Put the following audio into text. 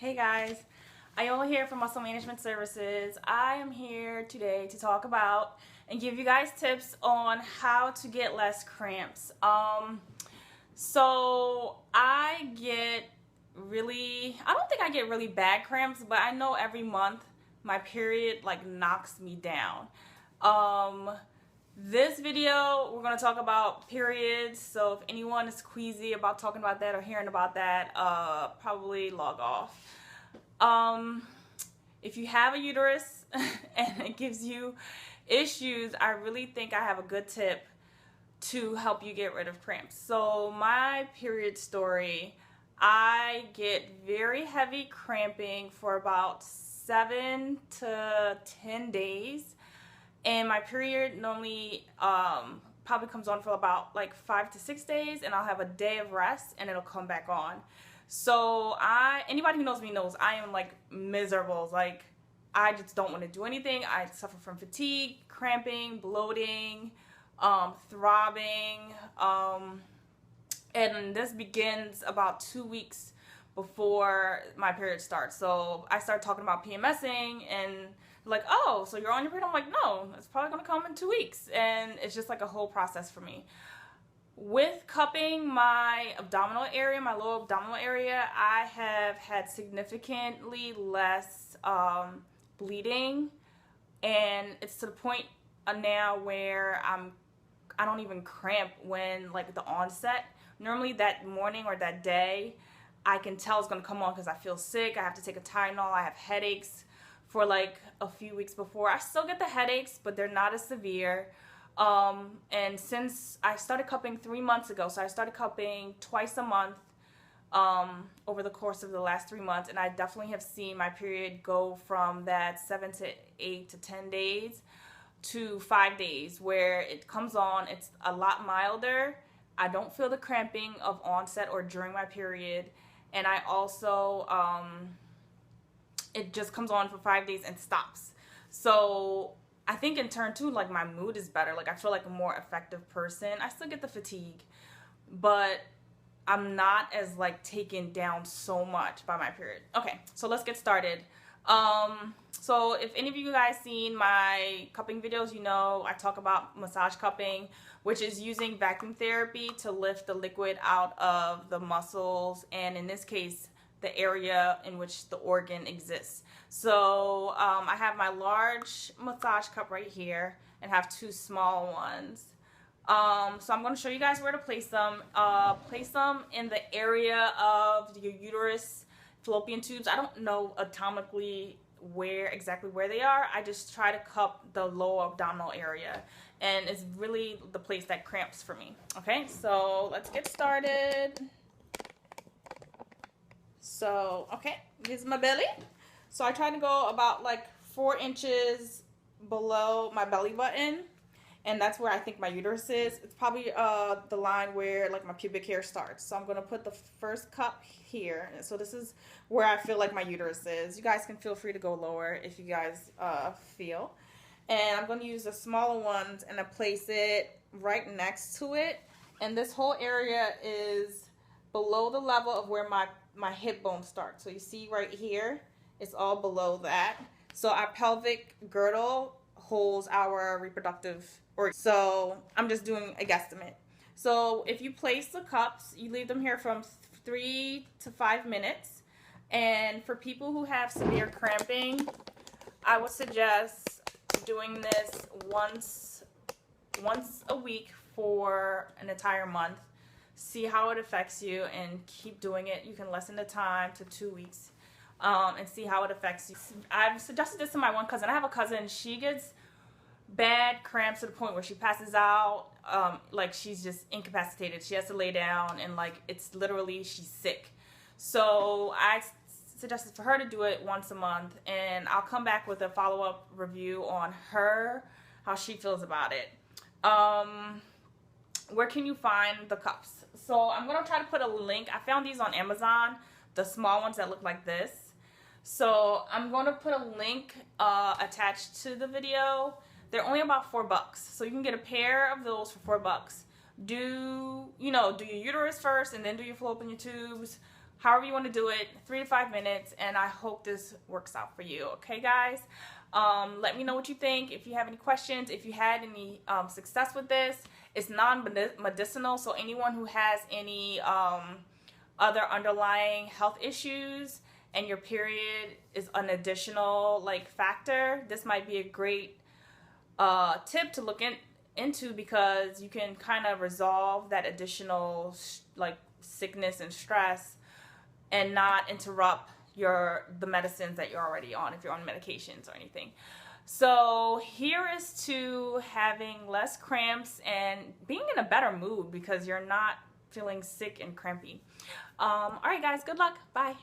Hey guys, Iola here from Muscle Management Services. I am here today to talk about and give you guys tips on how to get less cramps. So I don't think I get really bad cramps, but I know every month my period like knocks me down. This video, we're going to talk about periods, so if anyone is queasy about talking about that or hearing about that, probably log off. If you have a uterus and it gives you issues, I really think I have a good tip to help you get rid of cramps. So my period story, I get very heavy cramping for about 7 to 10 days. And my period normally probably comes on for about like 5 to 6 days, and I'll have a day of rest and it'll come back on. So anybody who knows me knows I am like miserable. Like I just don't want to do anything. I suffer from fatigue, cramping, bloating, throbbing, and this begins about 2 weeks before my period starts. So I start talking about PMSing and like, oh, so you're on your period? I'm like, no, it's probably going to come in 2 weeks. And it's just like a whole process for me. With cupping my abdominal area, my lower abdominal area, I have had significantly less bleeding. And it's to the point now where I don't even cramp when like the onset. Normally that morning or that day, I can tell it's going to come on because I feel sick. I have to take a Tylenol. I have headaches for like a few weeks before. I still get the headaches, but they're not as severe. And since I started cupping 3 months ago, so I started cupping twice a month over the course of the last 3 months, and I definitely have seen my period go from that 7 to 8 to 10 days to 5 days, where it comes on. It's a lot milder. I don't feel the cramping of onset or during my period, and I also it just comes on for 5 days and stops. So I think in turn too, like my mood is better. Like I feel like a more effective person. I still get the fatigue, but I'm not as like taken down so much by my period. Okay, so let's get started. So if any of you guys seen my cupping videos, you know I talk about massage cupping, which is using vacuum therapy to lift the liquid out of the muscles, and in this case, the area in which the organ exists. So I have my large massage cup right here and have 2 small ones. So I'm going to show you guys where to place them. Place them in the area of your uterus, fallopian tubes. I don't know anatomically exactly where they are. I just try to cup the lower abdominal area, and it's really the place that cramps for me. Okay, so let's get started. So, okay, here's my belly. So I try to go about like 4 inches below my belly button, and that's where I think my uterus is. It's probably the line where like my pubic hair starts. So I'm going to put the first cup here. And so this is where I feel like my uterus is. You guys can feel free to go lower if you guys feel. And I'm going to use the smaller ones and I place it right next to it. And this whole area is below the level of where my hip bone starts. So you see right here, it's all below that. So our pelvic girdle holds our reproductive organ. So I'm just doing a guesstimate. So if you place the cups, you leave them here from 3 to 5 minutes. And for people who have severe cramping, I would suggest doing this once a week for an entire month. See how it affects you and keep doing it. You can lessen the time to 2 weeks and see how it affects you. I've suggested this to my one cousin. I have a cousin, she gets bad cramps to the point where she passes out, like she's just incapacitated. She has to lay down and like it's literally she's sick. So I suggested for her to do it once a month, and I'll come back with a follow-up review on how she feels about it. Where can you find the cups? So I'm going to try to put a link. I found these on Amazon, the small ones that look like this. So I'm going to put a link attached to the video. They're only about $4. So you can get a pair of those for $4. Do your uterus first and then do your fallopian tubes. however you want to do it, 3 to 5 minutes, and I hope this works out for you. Okay, guys? Let me know what you think. If you have any questions, if you had any success with this. It's non-medicinal, so anyone who has any other underlying health issues and your period is an additional like factor, this might be a great tip to look into, because you can kind of resolve that additional like sickness and stress and not interrupt the medicines that you're already on if you're on medications or anything. So here is to having less cramps and being in a better mood because you're not feeling sick and crampy. All right, guys, good luck. Bye.